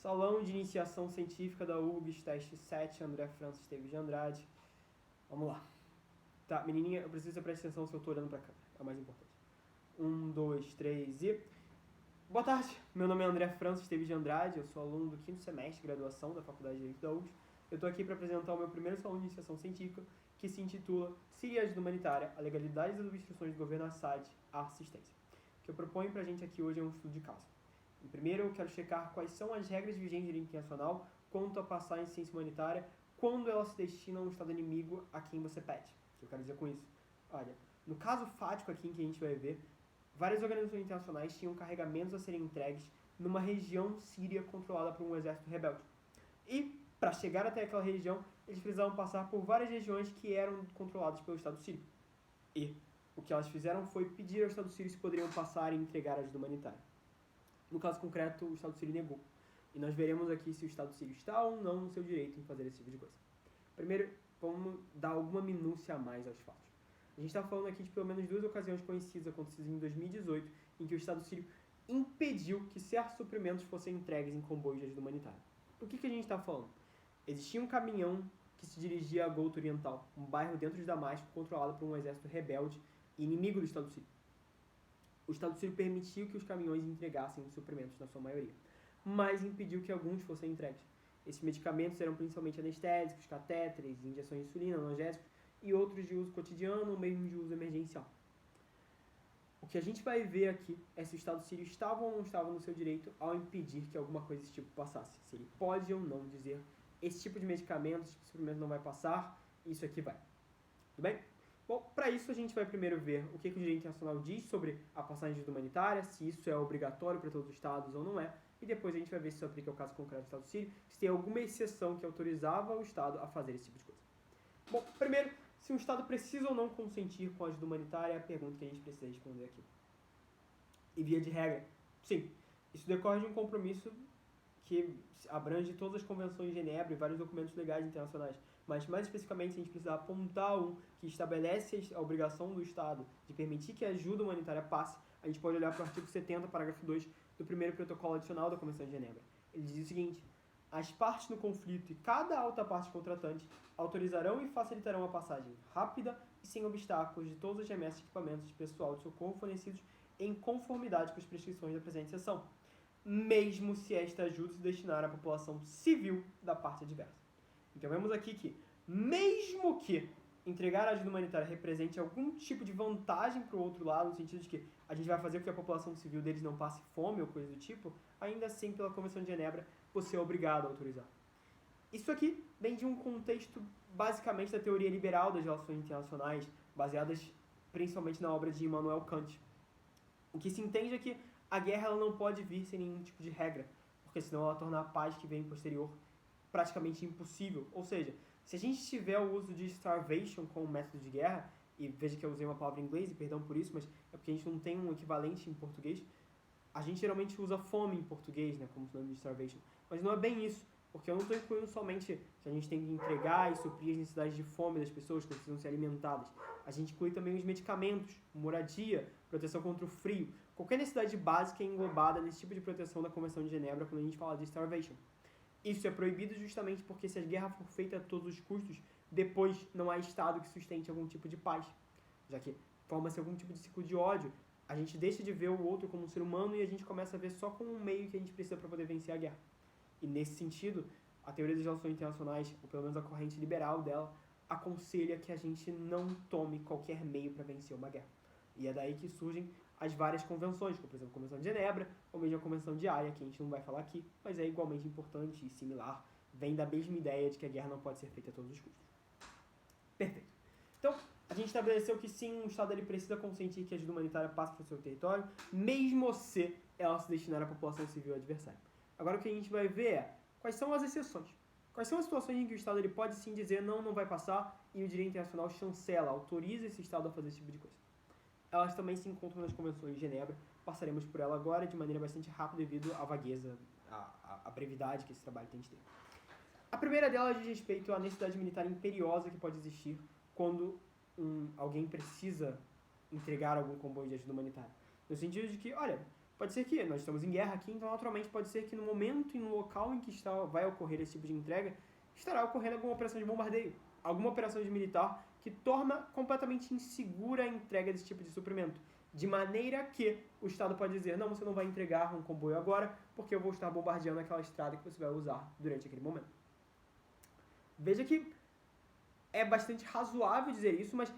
Salão de Iniciação Científica da URGS, teste 7, André França Esteves de Andrade. Vamos lá. Tá, menininha, eu preciso que você preste atenção se eu tô olhando pra câmera, é o mais importante. 1, 2, 3 e... Boa tarde, meu nome é André França Esteves de Andrade, eu sou aluno do 5º semestre de graduação da Faculdade de Direito da URGS. Eu tô aqui para apresentar o meu primeiro salão de iniciação científica, que se intitula Síria e Ajuda Humanitária, a legalidade das obstruções do governo Assad à assistência. O que eu proponho pra gente aqui hoje é um estudo de caso. Primeiro, eu quero checar quais são as regras vigentes de direito internacional quanto a passar em ciência humanitária quando ela se destina a um Estado inimigo a quem você pede. O que eu quero dizer com isso? Olha, no caso fático aqui em que a gente vai ver, várias organizações internacionais tinham carregamentos a serem entregues numa região síria controlada por um exército rebelde. E, para chegar até aquela região, eles precisavam passar por várias regiões que eram controladas pelo Estado sírio. E o que elas fizeram foi pedir ao Estado sírio se poderiam passar e entregar ajuda humanitária. No caso concreto, o Estado sírio negou. E nós veremos aqui se o Estado sírio está ou não no seu direito em fazer esse tipo de coisa. Primeiro, vamos dar alguma minúcia a mais aos fatos. A gente está falando aqui de pelo menos 2 ocasiões conhecidas acontecidas em 2018, em que o Estado sírio impediu que certos suprimentos fossem entregues em comboios de ajuda humanitária. O que a gente está falando? Existia um caminhão que se dirigia a Ghouta Oriental, um bairro dentro de Damasco controlado por um exército rebelde e inimigo do Estado sírio. O Estado sírio permitiu que os caminhões entregassem os suprimentos na sua maioria, mas impediu que alguns fossem entregues. Esses medicamentos eram principalmente anestésicos, catéteres, injeções de insulina, analgésicos e outros de uso cotidiano ou mesmo de uso emergencial. O que a gente vai ver aqui é se o Estado sírio estava ou não estava no seu direito ao impedir que alguma coisa desse tipo passasse. Se ele pode ou não dizer esse tipo de medicamento, esse tipo de suprimento não vai passar, isso aqui vai. Tudo bem? Bom, para isso a gente vai primeiro ver o que o direito internacional diz sobre a passagem de ajuda humanitária, se isso é obrigatório para todos os estados ou não é, e depois a gente vai ver se isso aplica ao caso concreto do Estado sírio, se tem alguma exceção que autorizava o Estado a fazer esse tipo de coisa. Bom, primeiro, se um Estado precisa ou não consentir com a ajuda humanitária é a pergunta que a gente precisa responder aqui. E via de regra, sim, isso decorre de um compromisso que abrange todas as convenções de Genebra e vários documentos legais internacionais. Mas, mais especificamente, a gente precisa apontar um que estabelece a obrigação do Estado de permitir que a ajuda humanitária passe. A gente pode olhar para o artigo 70, parágrafo 2 do primeiro protocolo adicional da Convenção de Genebra. Ele diz o seguinte: as partes no conflito e cada alta parte contratante autorizarão e facilitarão a passagem rápida e sem obstáculos de todas as remessas de equipamentos de pessoal de socorro fornecidos em conformidade com as prescrições da presente seção, mesmo se esta ajuda se destinar à população civil da parte adversa. Então vemos aqui que, mesmo que entregar a ajuda humanitária represente algum tipo de vantagem para o outro lado, no sentido de que a gente vai fazer com que a população civil deles não passe fome ou coisa do tipo, ainda assim, pela Convenção de Genebra, você é obrigado a autorizar. Isso aqui vem de um contexto, basicamente, da teoria liberal das relações internacionais, baseadas principalmente na obra de Immanuel Kant. O que se entende é que a guerra ela não pode vir sem nenhum tipo de regra, porque senão ela torna a paz que vem posterior praticamente impossível. Ou seja, se a gente tiver o uso de starvation como método de guerra, e veja que eu usei uma palavra em inglês, e perdão por isso, mas é porque a gente não tem um equivalente em português, a gente geralmente usa fome em português, né, como sinônimo de starvation, mas não é bem isso, porque eu não estou incluindo somente que a gente tem que entregar e suprir as necessidades de fome das pessoas que precisam ser alimentadas. A gente inclui também os medicamentos, moradia, proteção contra o frio. Qualquer necessidade básica é englobada nesse tipo de proteção da Convenção de Genebra quando a gente fala de starvation. Isso é proibido justamente porque se a guerra for feita a todos os custos, depois não há Estado que sustente algum tipo de paz. Já que forma-se algum tipo de ciclo de ódio, a gente deixa de ver o outro como um ser humano e a gente começa a ver só como um meio que a gente precisa para poder vencer a guerra. E nesse sentido, a teoria das relações internacionais, ou pelo menos a corrente liberal dela, aconselha que a gente não tome qualquer meio para vencer uma guerra. E é daí que surgem as várias convenções, como por exemplo a Convenção de Genebra, ou mesmo a Convenção de Haia, que a gente não vai falar aqui, mas é igualmente importante e similar, vem da mesma ideia de que a guerra não pode ser feita a todos os custos. Perfeito. Então, a gente estabeleceu que sim, um Estado ele precisa consentir que a ajuda humanitária passe para o seu território, mesmo se ela se destinar à população civil adversária. Agora o que a gente vai ver é quais são as exceções. Quais são as situações em que o Estado ele pode sim dizer não vai passar e o direito internacional chancela, autoriza esse Estado a fazer esse tipo de coisa. Elas também se encontram nas convenções de Genebra, passaremos por ela agora de maneira bastante rápida devido à vagueza, à brevidade que esse trabalho tem de ter. A primeira delas diz respeito à necessidade militar imperiosa que pode existir quando alguém precisa entregar algum comboio de ajuda humanitária. No sentido de que, olha, Pode ser que nós estamos em guerra aqui, então naturalmente pode ser que no momento e no local em que vai ocorrer esse tipo de entrega, estará ocorrendo alguma operação de bombardeio, alguma operação de militar que torna completamente insegura a entrega desse tipo de suprimento. De maneira que o Estado pode dizer, não, você não vai entregar um comboio agora, porque eu vou estar bombardeando aquela estrada que você vai usar durante aquele momento. Veja que é bastante razoável dizer isso, mas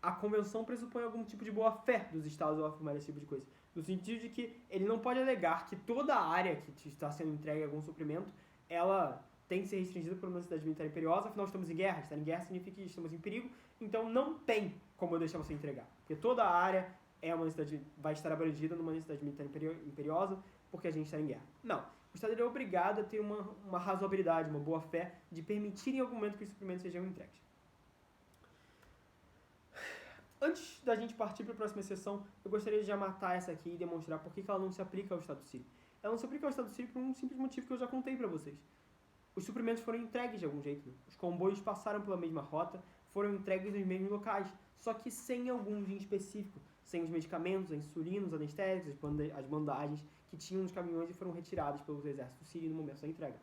a convenção pressupõe algum tipo de boa-fé dos Estados ao afirmar esse tipo de coisa. No sentido de que ele não pode alegar que toda a área que está sendo entregue algum suprimento, ela tem que ser restringida por uma necessidade militar imperiosa, afinal estamos em guerra. Estar em guerra significa que estamos em perigo, então não tem como eu deixar você entregar. Porque toda a área é uma necessidade, vai estar abrangida numa necessidade militar imperiosa, porque a gente está em guerra. Não. O Estado é obrigado a ter uma razoabilidade, uma boa-fé, de permitir em algum momento que os suprimentos sejam entregues. Antes da gente partir para a próxima sessão, eu gostaria de já matar essa aqui e demonstrar por que ela não se aplica ao Estado Sírio. Ela não se aplica ao Estado Sírio por um simples motivo que eu já contei para vocês. Os suprimentos foram entregues de algum jeito. Né? Os comboios passaram pela mesma rota, foram entregues nos mesmos locais, só que sem algum em específico. Sem os medicamentos, a insulina, os anestésicos, as bandagens que tinham nos caminhões e foram retirados pelo exército sírio no momento da entrega.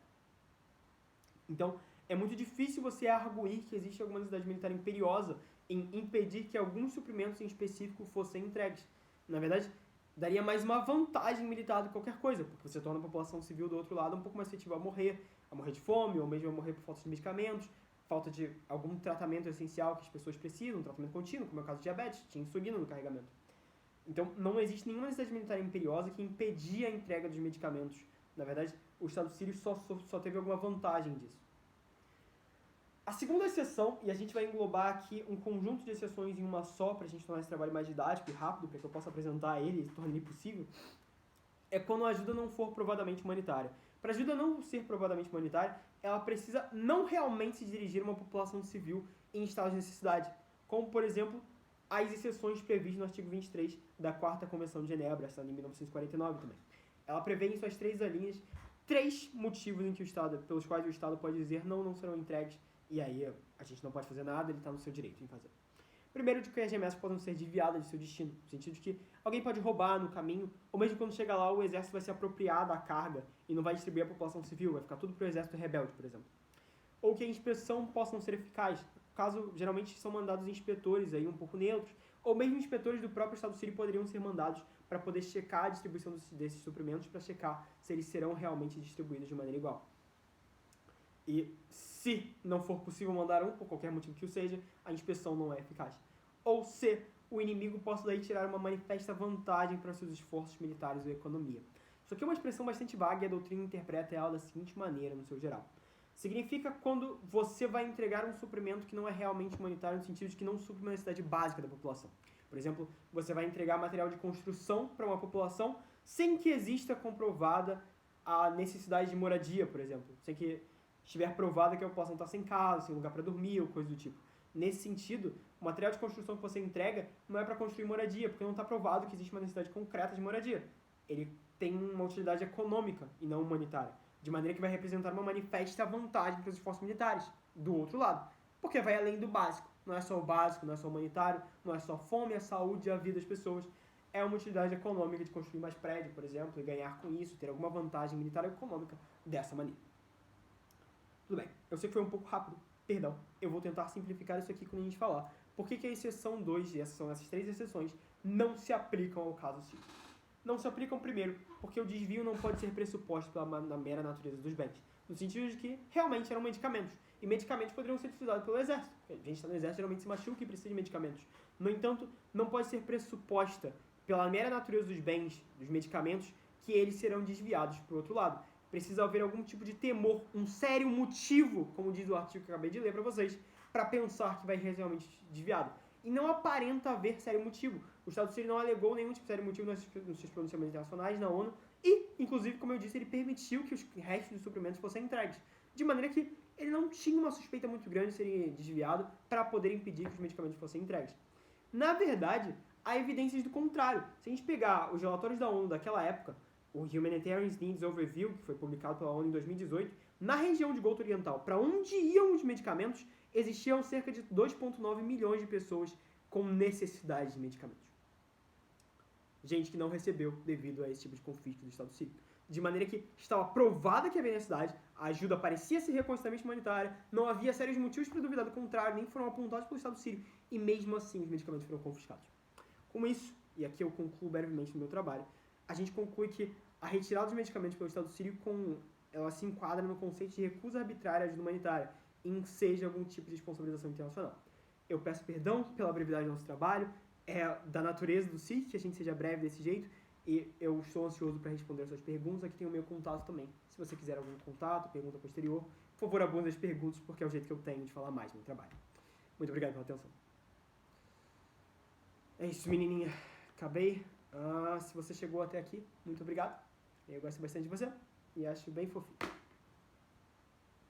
Então, é muito difícil você arguir que existe alguma necessidade militar imperiosa em impedir que alguns suprimentos em específico fossem entregues. Na verdade, daria mais uma vantagem militar do que qualquer coisa, porque você torna a população civil do outro lado um pouco mais suscetível a morrer de fome, ou mesmo a morrer por falta de medicamentos, falta de algum tratamento essencial que as pessoas precisam, um tratamento contínuo, como é o caso de diabetes, tinha insulina no carregamento. Então, não existe nenhuma necessidade militar imperiosa que impedia a entrega dos medicamentos. Na verdade, o Estado sírio só teve alguma vantagem disso. A segunda exceção, e a gente vai englobar aqui um conjunto de exceções em uma só, para a gente tornar esse trabalho mais didático e rápido, para que eu possa apresentar ele e tornar ele possível, é quando a ajuda não for provadamente humanitária. Para a ajuda não ser provadamente humanitária, ela precisa não realmente se dirigir a uma população civil em estado de necessidade, como, por exemplo, as exceções previstas no artigo 23 da 4ª Convenção de Genebra, essa em 1949 também. Ela prevê em suas 3 linhas 3 motivos em que pelos quais o Estado pode dizer não serão entregues, e aí a gente não pode fazer nada, ele está no seu direito em fazer. Primeiro, de que as remessas podem ser desviadas de seu destino, no sentido de que alguém pode roubar no caminho, ou mesmo quando chega lá o exército vai se apropriar da carga e não vai distribuir a população civil, vai ficar tudo para o exército rebelde, por exemplo. Ou que a inspeção possa não ser eficaz, caso geralmente são mandados inspetores aí um pouco neutros, ou mesmo inspetores do próprio Estado sírio poderiam ser mandados para poder checar a distribuição desses suprimentos, para checar se eles serão realmente distribuídos de maneira igual. E se não for possível mandar por qualquer motivo que o seja, a inspeção não é eficaz. Ou se o inimigo possa daí tirar uma manifesta vantagem para seus esforços militares ou economia. Isso aqui é uma expressão bastante vaga e a doutrina interpreta ela da seguinte maneira, no seu geral. Significa quando você vai entregar um suprimento que não é realmente humanitário, no sentido de que não supre uma necessidade básica da população. Por exemplo, você vai entregar material de construção para uma população sem que exista comprovada a necessidade de moradia, por exemplo. Sem que estiver provada que a população está sem casa, sem lugar para dormir ou coisa do tipo. Nesse sentido, o material de construção que você entrega não é para construir moradia, porque não está provado que existe uma necessidade concreta de moradia. Ele tem uma utilidade econômica e não humanitária, de maneira que vai representar uma manifesta vantagem para os esforços militares, do outro lado, porque vai além do básico. Não é só o básico, não é só o humanitário, não é só a fome, a saúde e a vida das pessoas. É uma utilidade econômica de construir mais prédio, por exemplo, e ganhar com isso, ter alguma vantagem militar ou econômica dessa maneira. Tudo bem, eu sei que foi um pouco rápido, perdão. Eu vou tentar simplificar isso aqui quando a gente falar. Por que a exceção 2, e essas são essas 3 exceções, não se aplicam ao caso sírio? Não se aplicam, primeiro, porque o desvio não pode ser pressuposto na mera natureza dos bens. No sentido de que realmente eram medicamentos. E medicamentos poderiam ser utilizados pelo exército. A gente está no exército, geralmente se machuca e precisa de medicamentos. No entanto, não pode ser pressuposta pela mera natureza dos bens, dos medicamentos, que eles serão desviados para o outro lado. Precisa haver algum tipo de temor, um sério motivo, como diz o artigo que eu acabei de ler para vocês, para pensar que vai ser realmente desviado. E não aparenta haver sério motivo. O Estado sírio não alegou nenhum tipo de sério motivo nos seus pronunciamentos internacionais, na ONU, e, inclusive, como eu disse, ele permitiu que os restos dos suprimentos fossem entregues. De maneira que ele não tinha uma suspeita muito grande de serem desviado para poder impedir que os medicamentos fossem entregues. Na verdade, há evidências do contrário. Se a gente pegar os relatórios da ONU daquela época, o Humanitarian Needs Overview, que foi publicado pela ONU em 2018, na região de Ghouta Oriental, para onde iam os medicamentos, existiam cerca de 2,9 milhões de pessoas com necessidade de medicamentos. gente que não recebeu devido a esse tipo de confisco do Estado Sírio. De maneira que estava provada que havia necessidade, a ajuda parecia ser reconhecidamente humanitária, não havia sérios motivos para duvidar do contrário, nem foram apontados pelo Estado Sírio, e mesmo assim os medicamentos foram confiscados. Com isso, e aqui eu concluo brevemente no meu trabalho, a gente conclui que a retirada dos medicamentos pelo Estado Sírio ela se enquadra no conceito de recusa arbitrária à ajuda humanitária, e enseja algum tipo de responsabilização internacional. Eu peço perdão pela brevidade do nosso trabalho, é da natureza do CIC que a gente seja breve desse jeito, e eu estou ansioso para responder as suas perguntas. Aqui tem o meu contato também. Se você quiser algum contato, pergunta posterior, por favor, abunde as perguntas, porque é o jeito que eu tenho de falar mais no meu trabalho. Muito obrigado pela atenção. É isso, menininha. Acabei. Se você chegou até aqui, muito obrigado. Eu gosto bastante de você e acho bem fofinho.